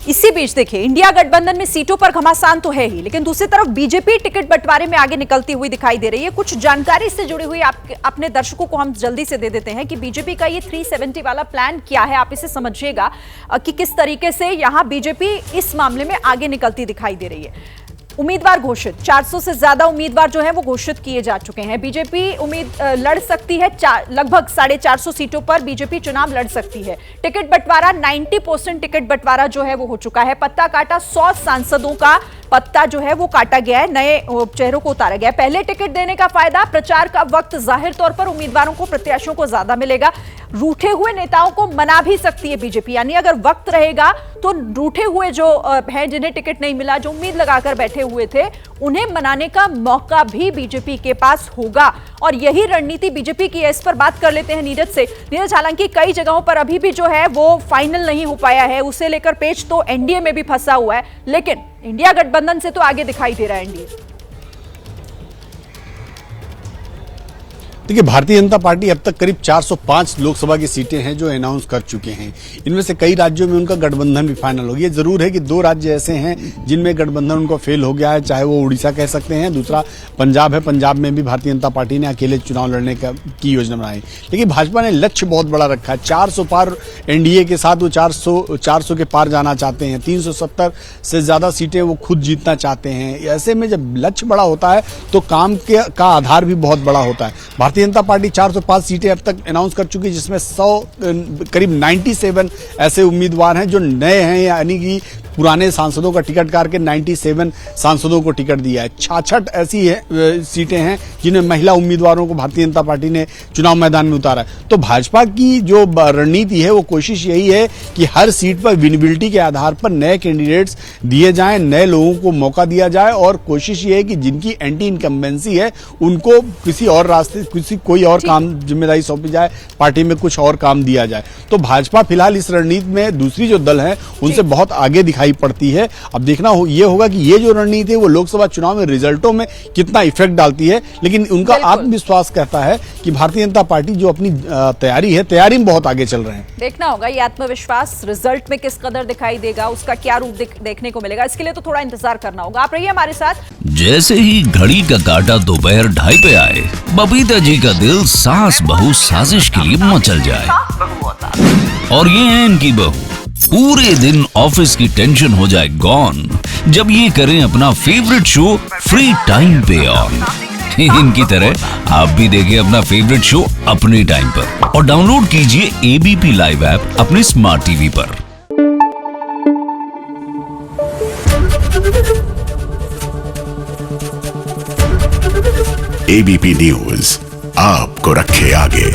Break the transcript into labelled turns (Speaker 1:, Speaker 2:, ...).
Speaker 1: इसी बीच देखिए, इंडिया गठबंधन में सीटों पर घमासान तो है ही, लेकिन दूसरी तरफ बीजेपी टिकट बंटवारे में आगे निकलती हुई दिखाई दे रही है। कुछ जानकारी से जुड़ी हुई अपने दर्शकों को हम जल्दी से दे देते हैं कि बीजेपी का ये 370 वाला प्लान क्या है, आप इसे समझिएगा कि किस तरीके से यहां बीजेपी इस मामले में आगे निकलती दिखाई दे रही है। उम्मीदवार घोषित, 400 से ज्यादा उम्मीदवार जो है वो घोषित किए जा चुके हैं। बीजेपी लड़ सकती है लगभग 450 सीटों पर बीजेपी चुनाव लड़ सकती है। टिकट बंटवारा 90% टिकट बंटवारा जो है वो हो चुका है। पत्ता काटा, 100 सांसदों का पत्ता जो है वो काटा गया है, नए चेहरों को उतारा गया है। पहले टिकट देने का फायदा, प्रचार का वक्त जाहिर तौर पर उम्मीदवारों को, प्रत्याशियों को ज्यादा मिलेगा। रूठे हुए नेताओं को मना भी सकती है बीजेपी, यानी अगर वक्त रहेगा तो रूठे हुए जो हैं, जिन्हें टिकट नहीं मिला, जो उम्मीद लगाकर बैठे हुए थे, उन्हें मनाने का मौका भी बीजेपी के पास होगा। और यही रणनीति बीजेपी की है। इस पर बात कर लेते हैं नीरज से। नीरज, हालांकि कई जगहों पर अभी भी जो है वो फाइनल नहीं हो पाया है, उसे लेकर पेच तो एनडीए में भी फंसा हुआ है, लेकिन इंडिया गठबंधन से तो आगे दिखाई दे रहा है एनडीए।
Speaker 2: देखिए, भारतीय जनता पार्टी अब तक करीब 405 लोकसभा की सीटें हैं जो अनाउंस कर चुके हैं। इनमें से कई राज्यों में उनका गठबंधन भी फाइनल हो गया। जरूर है कि 2 राज्य ऐसे हैं जिनमें गठबंधन उनको फेल हो गया है, चाहे वो उड़ीसा कह सकते हैं, दूसरा पंजाब है। पंजाब में भी भारतीय जनता पार्टी ने अकेले चुनाव लड़ने की योजना बनाई, लेकिन भाजपा ने लक्ष्य बहुत बड़ा रखा है। 400 पार एनडीए के साथ वो 400 के पार जाना चाहते हैं। 370 से ज्यादा सीटें वो खुद जीतना चाहते हैं। ऐसे में जब लक्ष्य बड़ा होता है तो काम का आधार भी बहुत बड़ा होता है। भारतीय जनता पार्टी 405 सीटें अब तक अनाउंस कर चुकी है, जिसमें करीब 97 ऐसे उम्मीदवार हैं जो नए हैं, यानी कि पुराने सांसदों का टिकट काट के 97 सांसदों को टिकट दिया है। 66 ऐसी सीटें हैं जिन्हें महिला उम्मीदवारों को भारतीय जनता पार्टी ने चुनाव मैदान में उतारा है। तो भाजपा की जो रणनीति है वो कोशिश यही है कि हर सीट पर विनेबिलिटी के आधार पर नए कैंडिडेट्स दिए जाएं, नए लोगों को मौका दिया जाए, और कोशिश ये है कि जिनकी एंटी इनकम्बेंसी है उनको किसी और रास्ते, कोई और काम जिम्मेदारी सौंपी जाए, पार्टी में कुछ और काम दिया जाए। तो भाजपा फिलहाल इस रणनीति में दूसरी जो दल है उनसे बहुत आगे दिखाई पड़ती है। अब देखना ये होगा कि ये जो रणनीति है वो लोकसभा चुनाव में रिजल्टों में कितना इफेक्ट डालती है, लेकिन उनका आत्मविश्वास कहता है कि भारतीय जनता पार्टी जो अपनी तैयारी में बहुत आगे चल रहे हैं।
Speaker 1: देखना होगा ये आत्मविश्वास रिजल्ट में किस कदर दिखाई देगा, उसका क्या रूप देखने को मिलेगा, इसके लिए तो थोड़ा इंतजार करना होगा। आप रहिए हमारे साथ।
Speaker 3: जैसे ही घड़ी का काटा दोपहर 2:30 पे आए, बबीता जी का दिल सास बहू साजिश के लिए मचल जाए। और ये है इनकी बहू, पूरे दिन ऑफिस की टेंशन हो जाए गॉन जब ये करें अपना फेवरेट शो फ्री टाइम पे ऑन। इनकी तरह आप भी देखें अपना फेवरेट शो अपने टाइम पर और डाउनलोड कीजिए एबीपी लाइव ऐप अपने स्मार्ट टीवी पर।
Speaker 4: एबीपी न्यूज आपको रखे आगे।